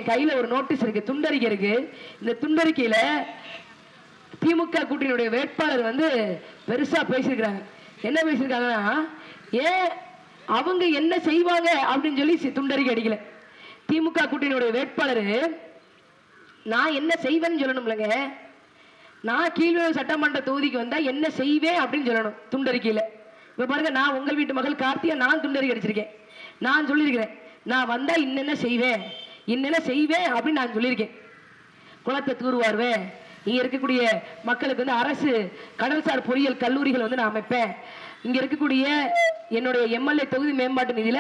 என் கையில ஒரு நோட்டீஸ் இருக்கு, துண்டறிக்கை இருக்கு. இந்த துண்டறிக்கையில திமுக கூட்டணியுடைய வேட்பாளர் வந்து பெருசா பேசியிருக்கிறாங்க. என்ன பேசியிருக்காங்கன்னா, ஏன் அவங்க என்ன செய்வாங்க அப்படின்னு சொல்லி துண்டறிக்கை அடிக்கல. திமுக கூட்டணியுடைய வேட்பாளர் நான் என்ன செய்வேன்னு சொல்லணும்லங்க, நான் கீழ்வேலூர் சட்டமன்ற தொகுதிக்கு வந்தா என்ன செய்வேன் அப்படின்னு சொல்லணும் துண்டறிக்கையில. இப்ப பாருங்க, நான் உங்கள் வீட்டு மகள் கார்த்தியா நான் துண்டறிக்கை அடிச்சிருக்கேன். நான் சொல்லியிருக்கிறேன், நான் வந்தா இன்னென்ன செய்வேன் இன்னென்ன செய்வேன் அப்படின்னு நான் சொல்லியிருக்கேன். குளத்தை தூர்வாருவேன், இங்க இருக்கக்கூடிய மக்களுக்கு வந்து அரசு கடல்சார் பொறியியல் கல்லூரிகள் வந்து நான் அமைப்பேன், இங்க இருக்கக்கூடிய என்னுடைய எம்எல்ஏ தொகுதி மேம்பாட்டு நிதியில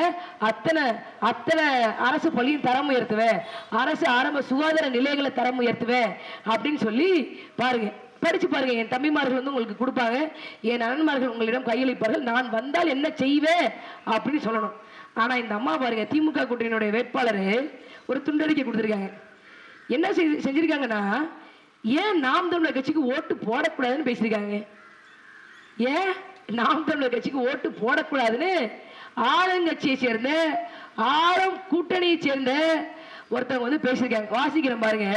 அத்தனை அரசு பள்ளியும் தரம் உயர்த்துவேன், அரசு ஆரம்ப சுகாதார நிலையங்களை தரம் உயர்த்துவேன் அப்படின்னு சொல்லி பாருங்க, படிச்சு பாருங்க. என் தம்பிமார்கள் வந்து உங்களுக்கு கொடுப்பாங்க, என் அண்ணன்மார்கள் உங்களிடம் கையளிப்பார்கள். நான் வந்தால் என்ன செய்வேன் அப்படின்னு சொல்லணும். ஆனா இந்த அம்மா பாருங்க, திமுக கூட்டணியினுடைய வேட்பாளர் ஒரு துண்டறிக்கை கொடுத்திருக்காங்க. என்ன செஞ்சிருக்காங்கன்னா, ஏன் நாம் தமிழர் கட்சிக்கு ஓட்டு போடக்கூடாதுன்னு பேசியிருக்காங்க. ஏன் நாம் தமிழர் கட்சிக்கு ஓட்டு போடக்கூடாதுன்னு ஆளுங்கட்சியை சேர்ந்த ஆளும் கூட்டணியை சேர்ந்த ஒருத்தவங்க வந்து பேசியிருக்காங்க. வாசிக்கிறேன் பாருங்க.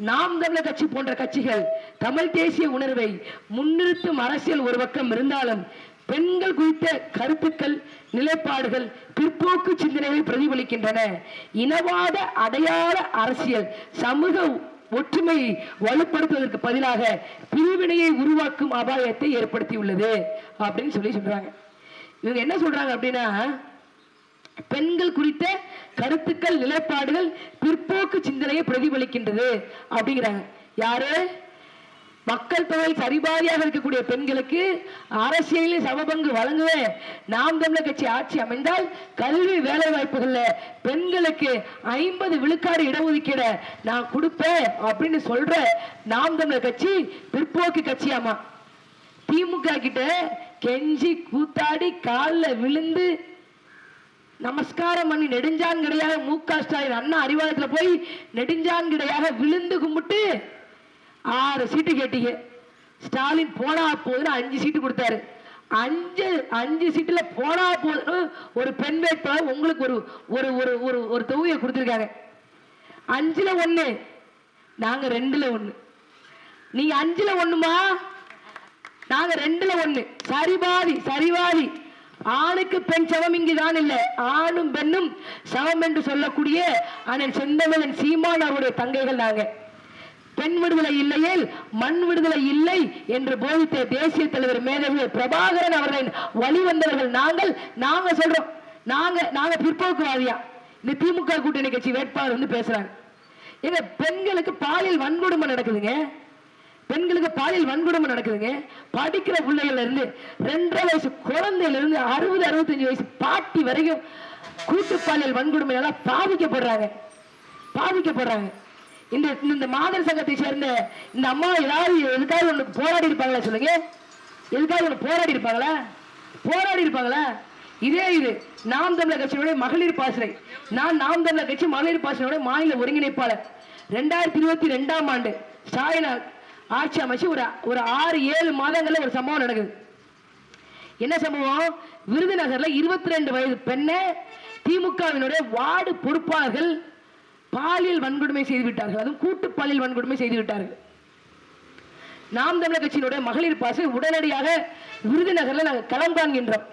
நாம் தமிழர் கட்சி போன்ற கட்சிகள் தமிழ் தேசிய உணர்வை முன்னிறுத்தும் அரசியல் ஒரு பக்கம் இருந்தாலும் பெண்கள் குறித்த கருத்துக்கள் நிலைப்பாடுகள் பிற்போக்கு சிந்தனைகளை பிரதிபலிக்கின்றன. இனவாத அடையாள அரசியல் சமூக ஒற்றுமையை வலுப்படுத்துவதற்கு பதிலாக பிரிவினையை உருவாக்கும் அபாயத்தை ஏற்படுத்தியுள்ளது அப்படின்னு சொல்றாங்க. இவங்க என்ன சொல்றாங்க அப்படின்னா, பெண்கள் குறித்த கருத்துக்கள் நிலைப்பாடுகள் பிற்போக்கு சிந்தனையை பிரதிபலிக்கின்றது அப்படிங்கிறாங்க. யாரு? மக்கள் தொகை சரிபாதியாக இருக்கக்கூடிய பெண்களுக்கு அரசியலில் சமபங்கு வழங்குவேன், நாம் தமிழர் கட்சி ஆட்சி அமைந்தால் கல்வி வேலை வாய்ப்புகள்ல பெண்களுக்கு 50 விழுக்காடு இடஒதுக்கீட நான் கொடுப்பேன் அப்படின்னு சொல்ற நாம் தமிழர் கட்சி பிற்போக்கு கட்சியாமா. திமுக கிட்ட கெஞ்சி கூத்தாடி காலில் விழுந்து நமஸ்காரம் பண்ணி நெடுஞ்சான் கிடையாக மு.க. ஸ்டாலின் அண்ணா அறிவாலயத்தில் போய் நெடுஞ்சான் கிடையாக விழுந்து கும்பிட்டு 6 சீட்டு கேட்டீங்க. ஸ்டாலின் போனா போதுன்னு 5 சீட்டு கொடுத்தாரு. 5 சீட்டுல போனா போதுன்னு ஒரு பெண் வேட்பாளர் உங்களுக்கு ஒரு தொகுதியை கொடுத்திருக்காங்க. 5ல் 1, நாங்க 2ல் 1. நீங்க 5ல் 1மா, நாங்க 2ல் 1. சரிவாதி. ஆணுக்கு பெண் சமம் இங்குதான் இல்லை, ஆணும் பெண்ணும் சமம் என்று சொல்லக்கூடிய அண்ணன் செந்தமிழன் சீமான் அவருடைய தங்கைகள் நாங்க. பெண் விடுதலை இல்லையேல் மண் விடுதலை இல்லை என்று போதித்த தேசிய தலைவர் மேதகு பிரபாகரன் அவர்களின் வழிவந்தவர்கள் நாங்க சொல்றோம். நாங்க பிற்போக்குவாதியா இந்த திமுக கூட்டணி கட்சி வேட்பாளர் வந்து பேசுறாங்க. எங்க பெண்களுக்கு பாலியல் வன்கொடுமை நடக்குதுங்க, பெண்களுக்கு பாலியல் வன்கொடுமை நடக்குதுங்க. படிக்கிற பிள்ளைகள்ல இருந்து 2.5 வயசு குழந்தையில இருந்து 60-65 வயசு பாட்டி வரைக்கும் கூட்டு பாலியல் வன்கொடுமையால பாதிக்கப்படுறாங்க. இந்த மாதர் சங்கத்தை சேர்ந்த இந்த அம்மா ஏதாவது எதுக்காக ஒண்ணு போராடி இருப்பாங்களா சொல்லுங்க? எதுக்காக ஒண்ணு போராடி இருப்பாங்களா? இது நாம் தமிழர் கட்சியினுடைய மகளிர் பாசறை. நான் நாம் தமிழர் கட்சி மகளிர் பாசறையுடைய மாநில ஒருங்கிணைப்பாளர். 2022ஆம் ஆண்டு ஸ்டாலின் ஆட்சி அமைச்சு ஒரு 6-7 மாதங்கள்ல ஒரு சம்பவம் நடக்குது. என்ன சம்பவம்? விருதுநகர்ல 22 வயது பெண்ணை திமுகவினுடைய வார்டு பொறுப்பாளர்கள் பாலியல் வன்கொடுமை செய்து விட்டார்கள். அதுவும் கூட்டு பாலியல் வன்கொடுமை செய்து விட்டார்கள். நாம் தமிழர் கட்சியினுடைய மகளிர் பாசறை உடனடியாக விருதுநகர்ல நாங்கள் களம் காண்கின்றோம்.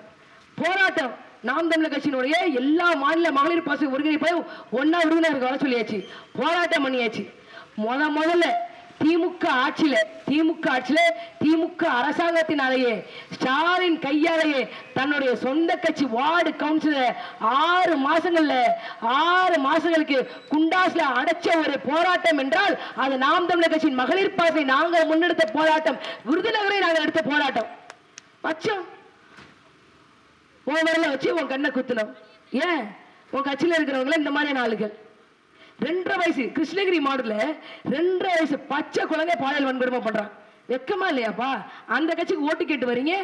போராட்டம். நாம் தமிழர் கட்சியினுடைய எல்லா மாநில மகளிர் பாசறை ஒருங்கிணைப்பையும் ஒன்னா விருதுநகருக்கு வர சொல்லியாச்சு, போராட்டம் பண்ணியாச்சு. முதல்ல திமுக ஆட்சியில திமுக அரசாங்கத்தினாலேயே ஸ்டாலின் கையாலேயே தன்னுடைய சொந்த கட்சி வார்டு கவுன்சிலர் 6 மாசங்களுக்கு குண்டாஸ்ல அடைச்ச ஒரு போராட்டம் என்றால் அது நாம் தமிழர் கட்சியின் மகளிர் பாசறை நாங்கள் முன்னெடுத்த போராட்டம், விருதுநகரை நாங்கள் எடுத்த போராட்டம். பச்சம் உன் வரல வச்சு உன் கண்ணை குத்தணும். ஏன் உன் கட்சியில் இருக்கிறவங்கள இந்த மாதிரியான ஆளுகள் 2.5 வயசு கிருஷ்ணகிரி மாவட்டத்துல 2.5 வயசு பச்சை குழந்தை பாலியல் வன்கொடுமை பண்றான். வெக்கமா இல்லையாப்பா? அந்த கட்சிக்கு ஓட்டு கேட்டு வரீங்க.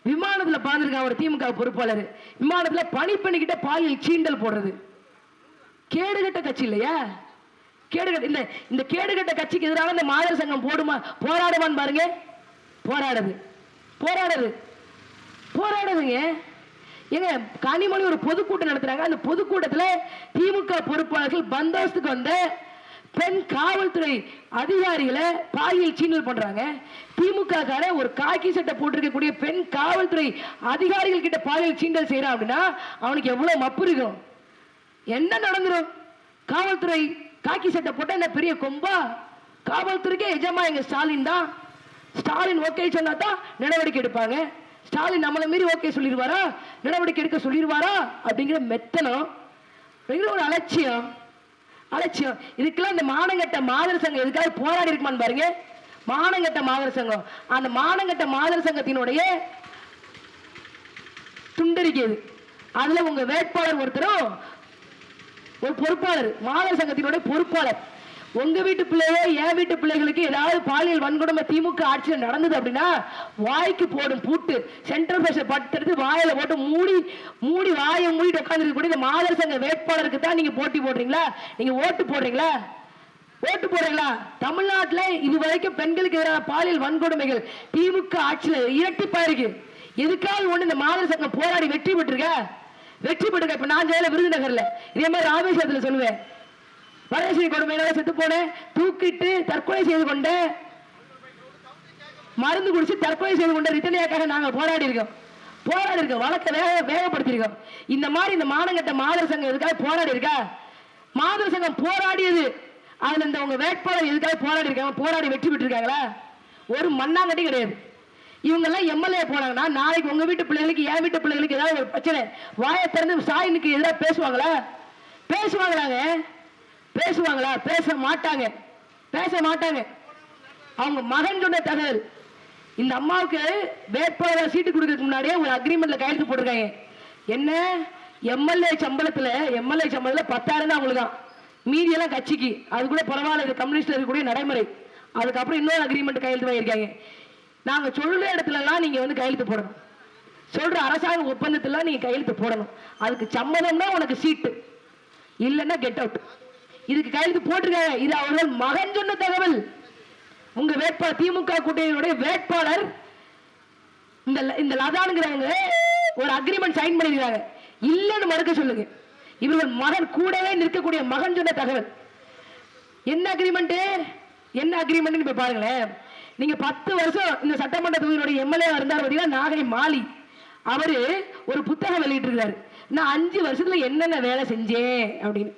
விமானத்துல பாந்துருக்கான் ஒரு திமுக பொறுப்பாளர், விமானத்துல பணிப்பெண்ணிக்கிட்ட பாலியல் சீண்டல் போடுறது. கேடுகட்ட கட்சி இல்லையா? இந்த கேடுகட்ட கட்சிக்கு எதிராக இந்த மாதர் சங்கம் போராடுவான்னு பாருங்க. போராடுதுங்க. ஏங்க கனிமொழி ஒரு பொதுக்கூட்டம் நடத்துறாங்க. அந்த பொதுக்கூட்டத்தில் அவர்கள் பந்தோபஸ்துக்கு வந்த பெண் காவல்துறை அதிகாரிகளை பாலியல் சீண்டல் பண்றாங்க. திமுக ஒரு காக்கி சட்டை போட்டிருக்கக்கூடிய பெண் காவல்துறை அதிகாரிகள் கிட்ட பாலியல் சீண்டல் செய்யறான் அப்படின்னா அவனுக்கு எவ்வளவு மப்பு இருக்கும்? என்ன நடந்துரும்? காவல்துறை காக்கி சட்டை போட்டா என்ன பெரிய கொம்பா? காவல்துறைக்கே எஜமா எங்க ஸ்டாலின் தான். ஸ்டாலின் ஓகே சொன்னா தான் நடவடிக்கை எடுப்பாங்க. ஸ்டாலின் நம்மளை மீறி ஓகே சொல்லிடுவாரா, நடவடிக்கை எடுக்க சொல்லிடுவாரா அப்படிங்கிற மெத்தனம், ஒரு அலட்சியம். அலட்சியம். இதுக்கெல்லாம் இந்த மானங்கட்ட மாதர் சங்கம் எதுக்காக போராடி இருக்குமான்னு பாருங்க. மானங்கட்ட மாதர் சங்கம், அந்த மானங்கட்ட மாதர் சங்கத்தினுடைய துண்டறிக்கை. அதுல உங்க வேட்பாளர் ஒருத்தரும் ஒரு பொறுப்பாளர், மாதர் சங்கத்தினுடைய பொறுப்பாளர். உங்க வீட்டு பிள்ளையோ என் வீட்டு பிள்ளைகளுக்கு ஏதாவது பாலியல் வன்கொடுமை திமுக ஆட்சியில் நடந்தது அப்படின்னா வாய்க்கு போடும் பூட்டு, சென்ட்ரல் பிரஷர் பட்டு வாயில போட்டு மூடி மூடி வாயை மூடிட்டு உட்கார்ந்து கூட இந்த மாதர் சங்க வேட்பாளருக்கு தான் நீங்க போட்டி போடுறீங்களா? நீங்க ஓட்டு போடுறீங்களா? ஓட்டு போடுறீங்களா? தமிழ்நாட்டில் இதுவரைக்கும் பெண்களுக்கு எதிரான பாலியல் வன்கொடுமைகள் திமுக ஆட்சியில் இரட்டிப்பா இருக்கு. எதுக்காக ஒண்ணு இந்த மாதர் சங்கம் போராடி வெற்றி பெற்றிருக்க? வெற்றி பெற்றிருக்க. இப்ப நான் ஜெயில விருதுநகர்ல இதே மாதிரி ராமேஸ்வரத்துல சொல்லுவேன், வரதட்சணை கொடுமையினால செத்து போனேன், தூக்கிட்டு தற்கொலை செய்து கொண்ட, மருந்து குடிச்சு தற்கொலை செய்து கொண்ட ரிட்டனியாக்காக நாங்கள் போராடி இருக்கோம், வழக்க வேகப்படுத்திருக்கோம். இந்த மாதிரி இந்த மானங்கட்ட மாதர் சங்கம் எதுக்காக போராடி இருக்கா? மாதர் சங்கம் போராடியது, அதுல இந்த உங்க வேட்பாளர் எதுக்காக போராடி இருக்காங்க? போராடி வெற்றி பெற்றிருக்காங்களா? ஒரு மண்ணாங்கட்டி கிடையாது. இவங்க எல்லாம் எம்எல்ஏ போனாங்கன்னா நாளைக்கு உங்க வீட்டு பிள்ளைகளுக்கு என் வீட்டு பிள்ளைகளுக்கு ஏதாவது ஒரு பிரச்சனை வாயை திறந்து ஸ்டாலினுக்கு எதிராக பேசுவாங்களா? பேசுவாங்களாங்க? பேசுவாங்களா? பேச மாட்டாங்க, பேச மாட்டாங்க. அவங்க மகன் சொன்ன தகவல், இந்த அம்மாவுக்கு வேட்பாளர் சீட்டு கொடுக்கறதுக்கு முன்னாடியே ஒரு அக்ரிமெண்ட்ல கையெழுத்து போட்டிருக்காங்க. என்ன? எம்எல்ஏ சம்பளத்துல 10,000 தான் அவங்களுக்கு தான், மீதியெல்லாம் கட்சிக்கு. அது கூட பரவாயில்ல, இது கம்யூனிஸ்ட்ல இருக்கக்கூடிய நடைமுறை. அதுக்கப்புறம் இன்னொரு அக்ரிமெண்ட் கையெழுத்து வாங்கியிருக்காங்க. நாங்க சொல்ற இடத்துல எல்லாம் நீங்க வந்து கையெழுத்து போடணும், சொல்ற அரசாங்க ஒப்பந்தத்துல நீங்க கையெழுத்து போடணும். அதுக்கு சம்மதம்னா உனக்கு சீட்டு, இல்லைன்னா கெட் அவுட். இதுக்கு கையெழுத்து போட்டிருக்காங்க. இது அவர்கள் மகன் சொன்ன தகவல். உங்க வேட்பாளர், திமுக கூட்டணியுடைய வேட்பாளர் இந்த லதானுங்கிறவங்க ஒரு அக்ரிமெண்ட் சைன் பண்ணிருக்காங்க. இல்லன்னு மறுக்க சொல்லுங்க. இவர்கள் மகன் கூடவே நிற்கக்கூடிய மகன் சொன்ன தகவல். என்ன அக்ரிமெண்ட்? என்ன அக்ரிமெண்ட் போய் பாருங்களேன். நீங்க 10 வருஷம் இந்த சட்டமன்ற தொகுதியினுடைய எம்எல்ஏ இருந்தார் பார்த்தீங்கன்னா, நாகை மாலி, அவரு ஒரு புத்தகம் வெளியிட்டு இருக்காரு. நான் 5 வருஷத்துல என்னென்ன வேலை செஞ்சேன் அப்படின்னு.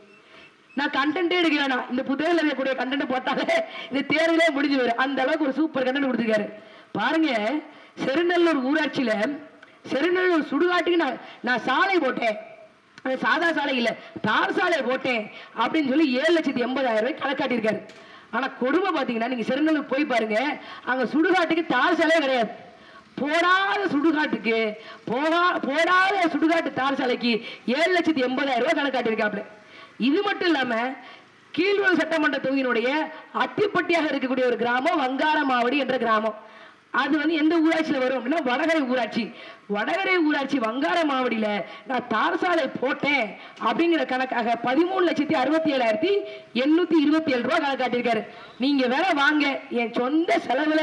நான் கண்டென்ட்டே எடுக்க வேணாம், இந்த புத்தகத்தில் இருக்கக்கூடிய கண்டென்ட் போட்டாலே இந்த தேர்தலே முடிஞ்சு வரும். அந்த அளவுக்கு ஒரு சூப்பர் கண்டென்ட் கொடுத்துருக்காரு பாருங்க. செருநல்லூர் ஊராட்சியில செருநல்லூர் சுடுகாட்டுக்கு நான் சாலை போட்டேன், சாதா சாலை இல்ல தார் சாலை போட்டேன் அப்படின்னு சொல்லி 7,80,000 ரூபாய் கணக்காட்டியிருக்காரு. ஆனா கொடுமை பாத்தீங்கன்னா, நீங்க செருநல்லூர் போய் பாருங்க, அங்க சுடுகாட்டுக்கு தார் சாலையே கிடையாது. போடாத சுடுகாட்டுக்கு போடாத சுடுகாட்டு தார் சாலைக்கு 7,80,000 ரூபாய் கணக்காட்டியிருக்காப்ல. இது மட்டும் இல்லாம கீழ்வள சட்டமன்ற தொகுதியினுடைய அத்திப்பட்டியாக இருக்கக்கூடிய ஒரு கிராமம் வங்காரமாவடி என்ற கிராமம். அது வந்து எந்த ஊராட்சியில வரும் அப்படின்னா வடகரை ஊராட்சி. வடகரை ஊராட்சி வங்காரமாவடியில நான் தார் சாலை போட்டேன் அப்படிங்கிற கணக்காக 13,67,827 ரூபாய் கணக்காட்டிருக்காரு. நீங்க வேற வாங்க, என் சொந்த செலவுல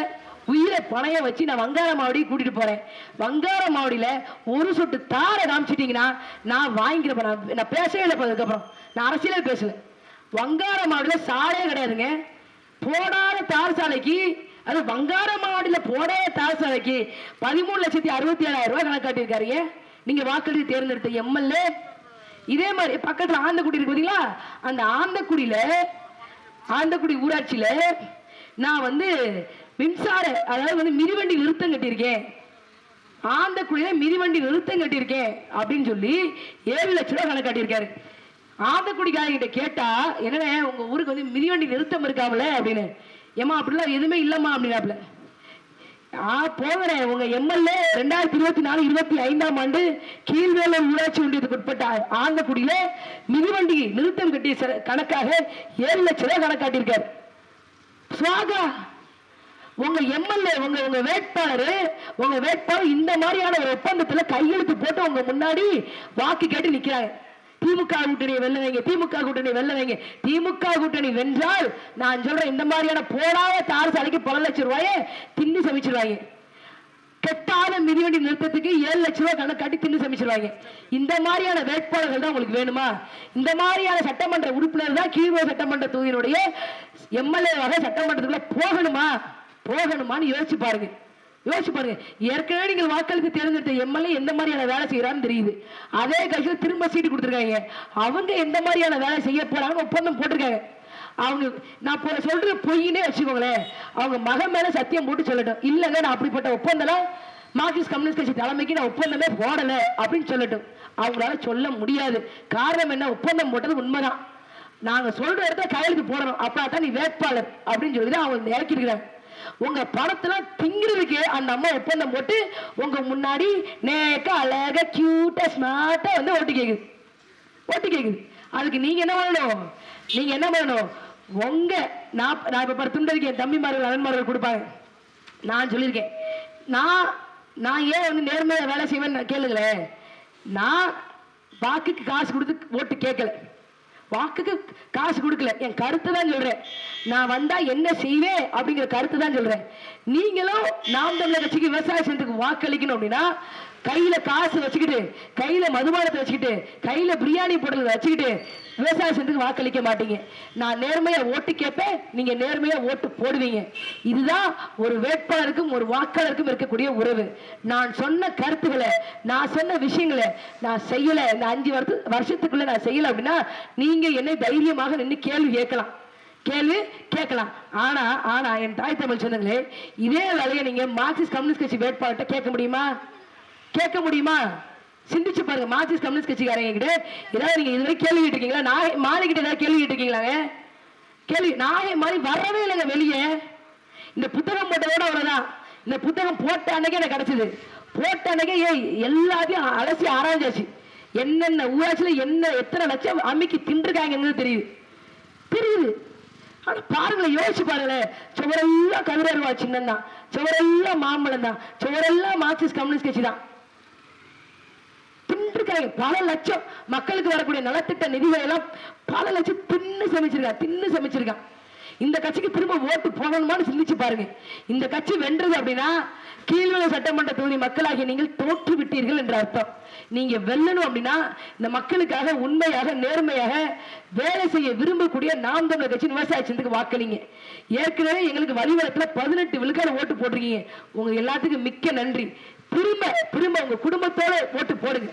உயிரை பணைய வச்சு நான் வங்காரமாவடி கூட்டிட்டு போறேன். வங்காரமாவடியில ஒரு சொட்டு தாரை காமிச்சிட்டீங்கன்னா நான் வாங்கிக்கிறேன். நான் பேசவே இல்லை, அதுக்கப்புறம் நான் அரசியலே பேசல. வங்காரமாவடியில சாலையே கிடையாதுங்க. போடாத தார் சாலைக்கு, அது வங்காரமாவடியில போடாத தார் சாலைக்கு 13,67,000 ரூபாய் கணக்காட்டியிருக்காரு. நீங்க வாக்களித்து தேர்ந்தெடுத்த எம்எல்ஏ. இதே மாதிரி பக்கத்துல ஆந்தக்குடி இருக்கு பாத்தீங்களா, அந்த ஆந்தக்குடி ஊராட்சியில நான் வந்து மின்சார, அதாவது வந்து மிதிவண்டி நிறுத்தம் கட்டியிருக்கேன், ஆந்தக்குடியில மிதிவண்டி நிறுத்தம் கட்டியிருக்கேன் அப்படின்னு சொல்லி 7 லட்சம் ரூபாய் கணக்காட்டியிருக்காரு. ஆந்தக்குடிக்காரங்கிட்ட கேட்டா, என்னன்னா உங்க ஊருக்கு வந்து மிதிவண்டி நிறுத்தம் இருக்காமல அப்படின்னு. ஏமா அப்படிலாம் எதுவுமே இல்லம்மா அப்படின்னாப்ல. போகிறேன், உங்க எம்எல்ஏ 2024-25ஆம் ஆண்டு கீழ்வேலூர் ஊராட்சி ஒன்றியத்துக்கு உட்பட்ட ஆந்தக்குடியில மிதிவண்டி நிறுத்தம் கட்டிய கணக்காக 7 லட்சம் ரூபாய் கணக்காட்டியிருக்காரு. சுவாகா உங்க எம்எல்ஏ, உங்க வேட்பாளர் இந்த மாதிரியான ஒரு ஒப்பந்தத்துல கையெழுத்து போட்டு உங்க முன்னாடி வாக்கு கேட்டு நிக்கிறாங்க. திமுக கூட்டணி வெல்ல வைங்க, திமுக கூட்டணி வெல்ல வைங்க. திமுக கூட்டணி வென்றால் நான் சொல்றேன், இந்த மாதிரியான போடாத தார் சாலைக்கு பல லட்சம் ரூபாயை திண்ணி சமைச்சிருவாங்க. கெட்டாத மிதிவண்டி நிறுத்தத்துக்கு 7 லட்சம் ரூபாய் கணக்கு காட்டி தின்னு சமைச்சிருவாங்க. இந்த மாதிரியான வேட்பாளர்கள் தான் உங்களுக்கு வேணுமா? இந்த மாதிரியான சட்டமன்ற உறுப்பினர் தான் கீழ்வேலூர் சட்டமன்ற தொகுதியினுடைய எம்எல்ஏவாக சட்டமன்றத்துக்குள்ள போகணுமான்னு யோசிச்சு பாருங்க. ஏற்கனவே நீங்கள் வாக்களித்து தேர்ந்தெடுத்த எம்எல்ஏ எந்த மாதிரியான வேலை செய்யறான்னு தெரியுது. அதே கட்சியில் திரும்ப சீட்டு கொடுத்துருக்காங்க. அவங்க எந்த மாதிரியான வேலை செய்ய போறாங்கன்னு ஒப்பந்தம் போட்டிருக்காங்க. அவங்க நான் சொல்றது பொய்னே வச்சுக்கோங்களேன். அவங்க மகன் மேல சத்தியம் போட்டு சொல்லட்டும், இல்லைங்க நான் அப்படிப்பட்ட ஒப்பந்தம் மார்க்சிஸ்ட் கம்யூனிஸ்ட் கட்சி தலைமைக்கு நான் ஒப்பந்தமே போடல அப்படின்னு சொல்லட்டும். அவங்களால சொல்ல முடியாது. காரணம் என்ன? ஒப்பந்தம் போட்டது உண்மைதான். நாங்க சொல்ற இடத்துல கையெழுத்து போடணும், அப்பதான் நீ வேட்பாளர் அப்படின்னு சொல்லி அவங்க இறக்கிருக்கிறாங்க. உங்க படத்துல திங்கிறதுக்கு அந்த அம்மா ஒப்பந்தம் போட்டு உங்க முன்னாடி நேக்க அழகா கியூட்டா ஸ்மார்ட்டா வந்து ஓட்டு கேக்குது. அதுக்கு நீங்க என்ன பண்ணணும்? உங்க நான் இப்ப துண்டறிக்கை என் தம்பிமார்கள் அண்ணன்மார்கள் கொடுப்பாங்க. நான் சொல்லியிருக்கேன், நான் ஏன் வந்து நேர்மையா வேலை செய்வேன்னு கேளுங்களேன். நான் வாக்குக்கு காசு கொடுத்து ஓட்டு கேட்கல, வாக்குக்கு காசு கொடுக்கல, என் கருத்து தான் சொல்றேன். நான் வந்தா என்ன செய்வேன் அப்படிங்கிற கருத்து தான் சொல்றேன். நீங்களும் நாம் தமிழர் கட்சிக்கு விவசாய சங்கத்துக்கு வாக்களிக்கணும் அப்படின்னா கையில காசு வச்சுக்கிட்டு, கையில மதுபானத்தை வச்சுக்கிட்டு, கையில பிரியாணி பொருள் வச்சுக்கிட்டு விவசாய சங்கத்துக்கு வாக்களிக்க மாட்டீங்க. நான் நேர்மையா ஓட்டு கேட்பேன், நீங்க நேர்மையா ஓட்டு போடுவீங்க. இதுதான் ஒரு வேட்பாளருக்கும் ஒரு வாக்காளருக்கும் இருக்கக்கூடிய உறவு. நான் சொன்ன கருத்துக்களை, நான் சொன்ன விஷயங்களை நான் செய்யல, இந்த 5 வருஷத்துக்குள்ள நான் செய்யல அப்படின்னா நீங்க என்னை தைரியமாக நின்று கேள்வி கேட்கலாம். ஆனா என் தாய் தமிழ் சொந்தங்களே, இதே வேலையை நீங்க மார்க்சிஸ்ட் கம்யூனிஸ்ட் கட்சி வேட்பாளர்கிட்ட கேட்க முடியுமா? சிந்திச்சு பாருங்க. மார்க்சிஸ்ட் கம்யூனிஸ்ட் கட்சிக்காரங்க கிட்ட ஏதாவது நீங்க இதுவரை கேள்வி கேட்டிருக்கீங்களா? மாறி கிட்ட ஏதாவது கேள்வி கேட்டிருக்கீங்களாங்க? நாகை மாதிரி வரவே இல்லைங்க வெளியே. இந்த புத்தகம் போட்டதோட அவ்வளவுதான். இந்த புத்தகம் போட்ட அன்னைக்கே எனக்கு கிடைச்சது. போட்ட அன்னைக்கே எல்லாத்தையும் அலசி ஆராய்ச்சாச்சு. என்னென்ன ஊராட்சியில எத்தனை லட்சம் அம்மிக்கு தின்றுருக்காங்க தெரியுது. ஆனா பாருங்களேன், யோசிச்சு பாருங்களேன். சுவரெல்லாம் கதிரருவா சின்னம் தான், சுவரெல்லாம் மாம்பழம் தான், சுவரெல்லாம் மார்க்சிஸ்ட் கம்யூனிஸ்ட் கட்சி தான். தின்றுருக்காங்க பல லட்சம். மக்களுக்கு வரக்கூடிய நலத்திட்ட நிதிகளை எல்லாம் பல லட்சம் தின்னு சமைச்சிருக்கான். இந்த கட்சிக்கு திரும்ப ஓட்டு போகணுமான்னு சிந்திச்சு பாருங்க. இந்த கட்சி வென்றது அப்படின்னா கீழ்வேலூர் சட்டமன்ற தொகுதி மக்களாகிய நீங்கள் தோற்று விட்டீர்கள் என்ற அர்த்தம். நீங்க வெல்லணும் அப்படின்னா இந்த மக்களுக்காக உண்மையாக நேர்மையாக வேலை செய்ய விரும்பக்கூடிய நாம் தமிழர் கட்சி விவசாய சின்னத்துக்கு வாக்களிங்க. ஏற்கனவே எங்களுக்கு வழிவரத்துல 18 விழுக்காடு ஓட்டு போட்டிருக்கீங்க. உங்க எல்லாத்துக்கும் மிக்க நன்றி. திரும்ப உங்க குடும்பத்தோட ஓட்டு போடுங்க.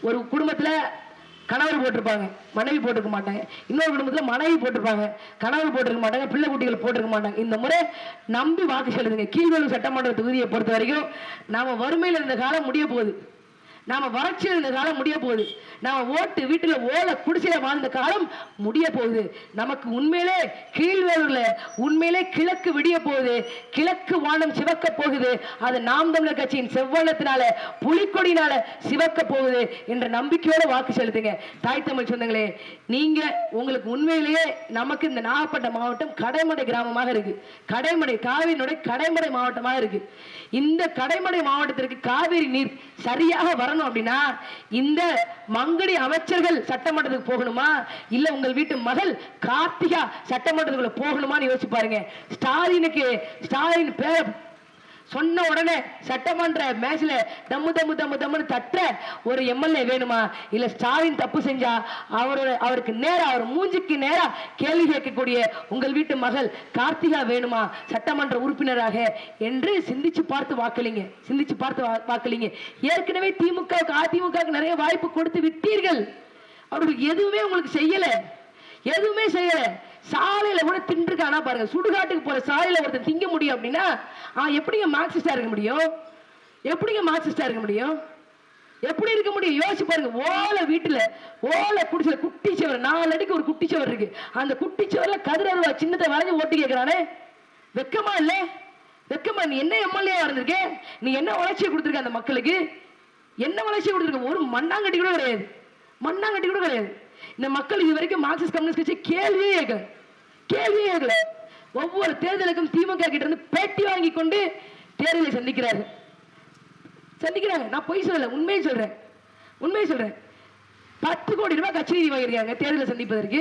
ஒரு குடும்பத்துல கணவர் போட்டிருப்பாங்க, மனைவி போட்டிருக்க மாட்டாங்க. இன்னொரு குடும்பத்துல மனைவி போட்டிருப்பாங்க, கணவர் போட்டிருக்க மாட்டாங்க, பிள்ளை குட்டிகள் போட்டிருக்க மாட்டாங்க. இந்த முறை நம்பி வாக்கு செலுத்துங்க. கீழ்வேலூர் சட்டமன்ற தொகுதியை பொறுத்த வரைக்கும் நாம வறுமையில் இருந்த காலம் முடிய போகுது, நாம வறட்சியில் இருந்த காலம் முடிய போகுது, நாம ஓட்டு வீட்டுல ஓலை குடிசையில வாழ்ந்த காலம் முடிய போகுது. நமக்கு உண்மையிலே கீழ்வேலூர்ல உண்மையிலே கிழக்கு விடிய போகுது, கிழக்கு வானம் சிவக்க போகுது. அது நாம் தமிழர் கட்சியின் செவ்வனத்தினால புலிக்கொடினால சிவக்க போகுது என்ற நம்பிக்கையோட வாக்கு செலுத்துங்க. தாய் தமிழ் சொந்தங்களே, நீங்க உங்களுக்கு உண்மையிலேயே நமக்கு இந்த நாகப்பட்டினம் மாவட்டம் கடைமடை கிராமமாக இருக்கு. காவிரியினுடைய கடைமடை மாவட்டமாக இருக்கு. இந்த கடைமடை மாவட்டத்திற்கு காவிரி நீர் சரியாக வரணும் அப்படின்னா இந்த மங்கடி அமைச்சர்கள் சட்டமன்றத்துக்கு போகணுமா, இல்ல உங்கள் வீட்டு மகள் கார்த்திகா சட்டமன்றத்துக்குள்ள போகணுமான்னு யோசிச்சு பாருங்க. ஸ்டாலின் பேர சொன்ன உடனே சட்டமன்ற மேட்ச்ல தம்மு தட்டுற ஒரு எம்எல்ஏ வேணுமா, இல்ல ஸ்டாலின் தப்பு செஞ்சா அவருக்கு நேரா அவர் மூஞ்சிக்கு நேரா கேள்வி கேட்கக்கூடிய உங்கள் வீட்டு மகள் கார்த்திகா வேணுமா சட்டமன்ற உறுப்பினராக என்று சிந்திச்சு பார்த்து வாக்களிங்க. ஏற்கனவே திமுக அதிமுக நிறைய வாய்ப்பு கொடுத்து விட்டீர்கள். அவருக்கு எதுவுமே உங்களுக்கு செய்யல. சாலையில கூட தின்றுக்கானா பாருங்க. சுடுகாட்டுக்கு போற சாலையில ஒருத்தர் திங்க முடியும் அப்படின்னா எப்படிங்க மார்க்சிஸ்டா இருக்க முடியும்? எப்படி இருக்க முடியும்? யோசிச்சு பாருங்க. ஓலை குடிசையில குட்டி சுவர் 4 அடிக்கு ஒரு குட்டி சுவர் இருக்கு. அந்த குட்டி சுவர்ல கதிரருவா சின்னத்தை வரைஞ்சு ஓட்டு கேட்கிறானே, வெக்கமா இல்ல? நீ என்ன எம்எல்ஏ இருந்திருக்க? நீ என்ன வளர்ச்சியை கொடுத்திருக்க? அந்த மக்களுக்கு என்ன வளர்ச்சியை கொடுத்திருக்க? ஒரு மண்ணாங்கட்டி கூட கிடையாது. இந்த மக்கள் இது வரைக்கும் மார்க்சிஸ்ட் கம்யூனிஸ்ட் கட்சி கேள்வியே கேட்கல. ஒவ்வொரு தேர்தலுக்கும் திமுக கிட்ட இருந்து பேட்டி வாங்கி கொண்டு தேர்தலை சந்திக்கிறாங்க. நான் பொய் சொல்லல, உண்மையை சொல்றேன். 10 கோடி ரூபாய் கட்சி நிதி வாங்கியிருக்காங்க தேர்தலை சந்திப்பதற்கு.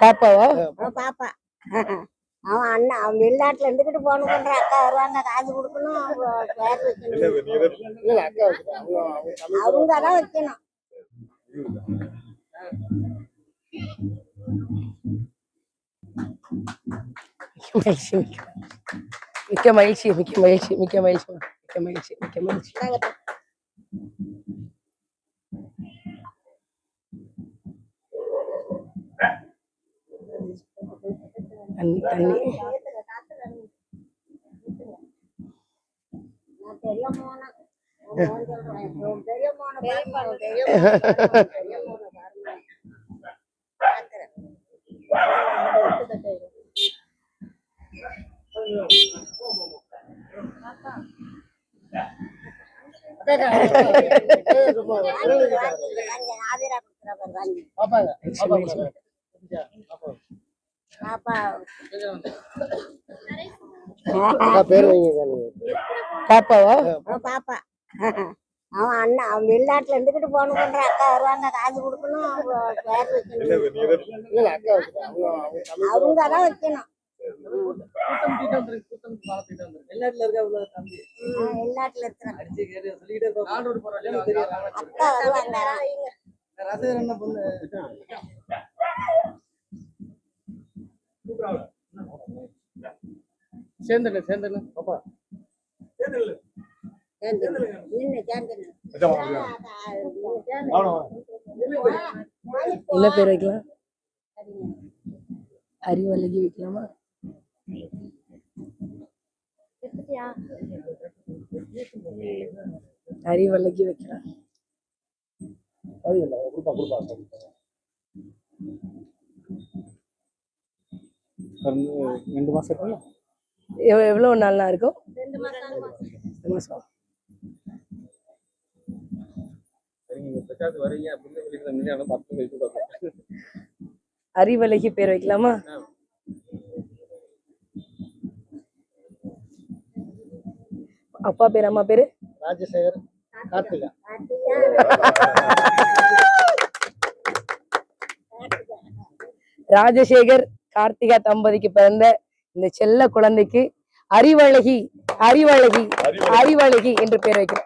பாப்பாவா? பாப்பா. அவன் அண்ணா அவன் வெளிநாட்டுல இருந்துகிட்டு போன பண்ற அக்கா வருவாங்க, காசு கொடுக்கணும், அவங்க பேர் வைக்கணும். அவங்க தான் வைக்கணும். மிக்க மகிழ்ச்சி, மிக்க மகிழ்ச்சி, மிக்க மகிழ்ச்சி, மிக்க மகிழ்ச்சி, மிக்க மகிழ்ச்சி. தண்ணி தண்ணி பெரிய மோன பெரிய மோன பாப்பா பேர் வைங்க. பாப்பாவா? பாப்பா. அவன் அண்ணா அவன் வெளிநாட்டுல இருந்துகிட்டு போன் பண்ற அக்கா வருவாங்க காசு கொடுக்கணும் பேர் வைக்கணும். அவங்க தான் வைக்கணும். வெளிநாட்டுல இருக்கிறாங்க அக்கா வருவாங்க. என்ன பேர் வைக்கலாம்? அறிவழகி வைக்கலாமா? அறிவழகி வைக்கலாம். எவ்வளவு நாள்னா இருக்கும்? 2 மாசம். அறிவழகி பேர் வைக்கலாமா? அப்பா பேர் அம்மா பேரு? ராஜசேகர் கார்த்திகா. ராஜசேகர் கார்த்திகா தம்பதிக்கு பிறந்த இந்த செல்ல குழந்தைக்கு அறிவழகி அறிவழகி அறிவழகி என்று பேர் வைக்கிறோம்.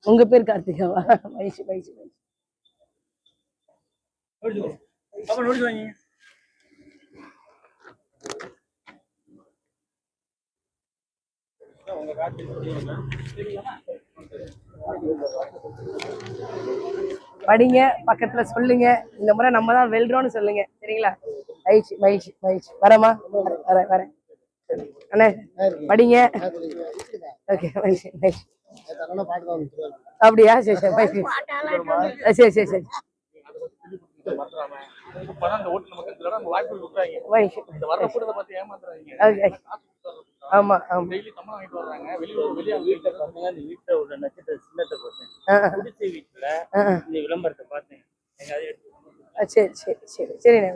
உங்க பேர் கார்த்திகாவா? வயசு வயசு வயசு படிங்க, பக்கத்துல சொல்லுங்க. இந்த முறை நம்ம தான் வெல்றோம்னு சொல்லுங்க. சரிங்களா? மகிழ்ச்சி மகிழ்ச்சி மகிழ்ச்சி. வரமா? வரேன் வரேன் அண்ணே, படிங்க. ஓகே, மகிழ்ச்சி மகிழ்ச்சி. அப்படியா? சரி சரி மகிழ்ச்சி. சரி சரி சரி. ஆமா ஆமா. சரி சரி சரி சரிண்ணே.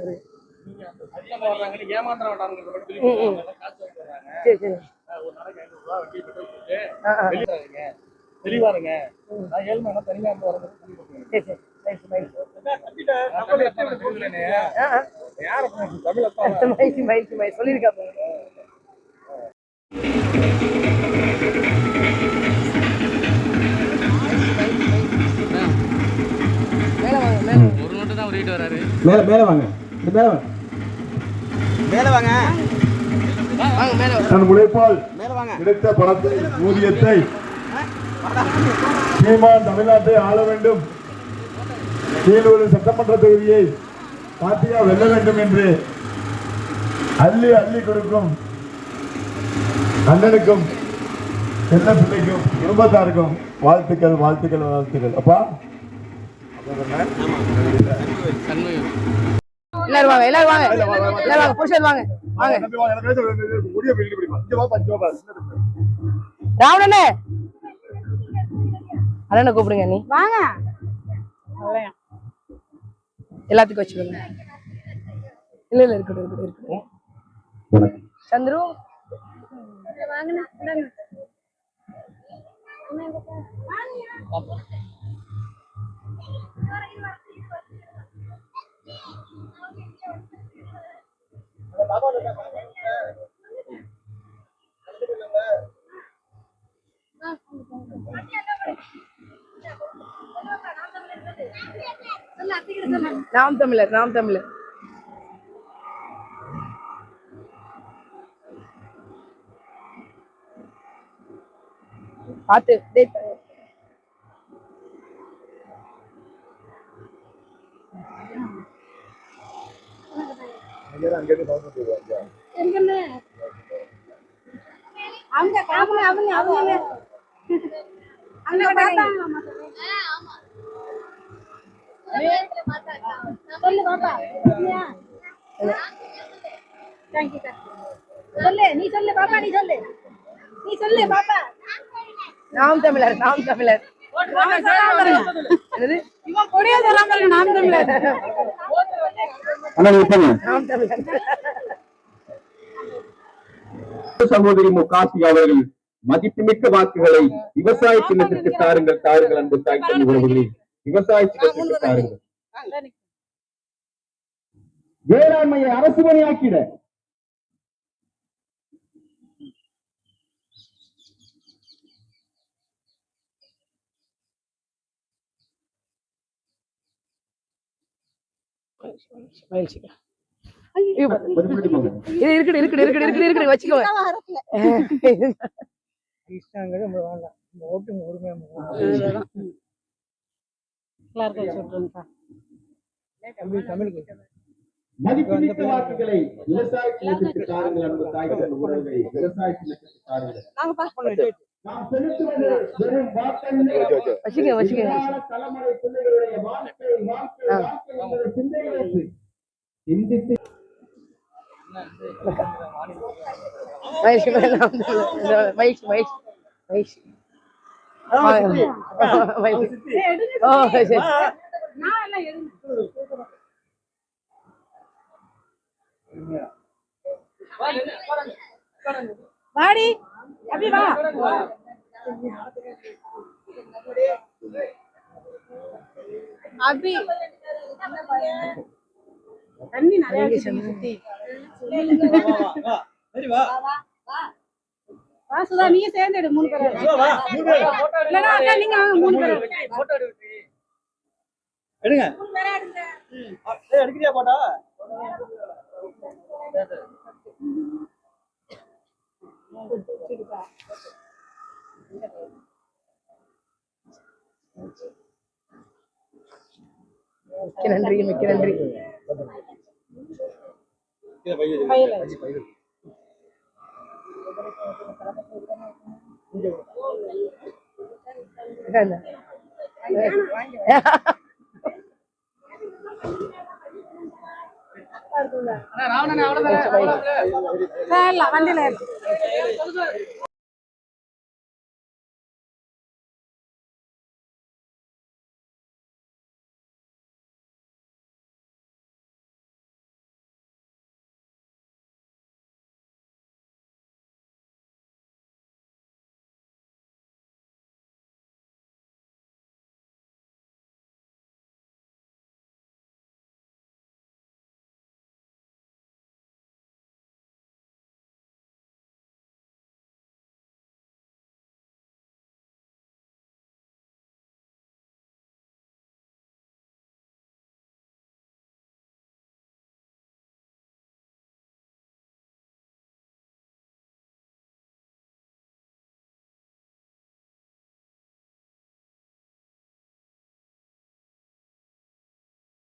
சரி சரி. தெளிவாருங்க. நான் 7 மணி தனியா வரது. சரி சரி. சொல்லிருக்கா மேல மேல வாங்க. மேல வாங்க. மேல வாங்க. தன் உழைப்பால் கிடைத்த பணத்தை ஊதியத்தை சீமான் தமிழ்நாட்டை ஆள வேண்டும், கீழூர் சட்டமன்ற தொகுதியை கார்த்திகா வெல்ல வேண்டும் என்று அள்ளி அள்ளி கொடுக்கும் அண்ணனுக்கும் செல்ல பிள்ளைக்கும் குடும்பத்தாருக்கும் வாழ்த்துக்கள் வாழ்த்துக்கள் வாழ்த்துக்கள். அப்பா எல்லாரும் வாங்க, எல்லாரும் வாங்க, எல்லாரும் வாங்க, புருஷன் வாங்க வாங்க. ராவணனே அண்ணனை கூப்பிடுங்க. நீ வாங்க. எல்லாத்துக்கும் வச்சுக்கோங்க. இல்ல இல்ல இருக்கட்டும் இருக்கட்டும் இருக்கட்டும். சந்துரு நாம் தமிழர் நாம் தமிழர். பார்த்து அவங்க அவங்க அவங்க அவங்க அங்க பார்த்தாங்க. சொல்லு பாப்பா. சொல்லு நீ சொல்லு பாப்பா நீ சொல்லு பாப்பா நாம் தமிழர் நாம் தமிழர் என்னது? இவன் கொடியா சொல்லாம இருக்கு நாம் தமிழர் அண்ணா நிறுத்துங்க. நாம் தமிழர் சகோதரி மு கார்த்திகா அவர்கள் மதிப்புமிக்க வாக்குகளை விவசாய சின்னத்திற்கு தாருங்கள் தாருங்கள் அன்பு தாய் தந்தை உறவுகளே, விவசாய சின்னத்திற்கு தாருங்கள். வேளாண்மையை அரசு பணியாக்கிட மகிழ்ச்சி. மதிப்பீடு போங்க. இது இருக்குது வச்சுக்கோ. மதிப்புமிக்க வாக்குகளை விவசாய சின்னத்திற்கு தாருங்கள் அன்பு தாய் தந்தை உறவுகளே, விவசாய சின்னத்திற்கு தாருங்கள். நாம் செலுத்துவது வெறும் வாக்கல்ல, வச்சுக்க எதிர்கால தலைமுறை பிள்ளைகளுடைய வாழ்க்கை என்பதை சிந்தையிலிருந்து சிந்தித்து மகிழ்ச்சி மகிழ்ச்சி மகிழ்ச்சி. ஓ சரி. வாடி அப்படி வா அபி தண்ணி நிறைய சுத்தி வா சுதா நீயே சேர்ந்து எடு 3 பேர் இல்லடா அக்கா நீங்க வாங்க 3 பேர் எடுங்க 3 பேர் எடுங்க ஏய் எடுக்கறியா போட்டா மிக்க நன்றி மிக்க நன்றி. இத பையில வண்டியில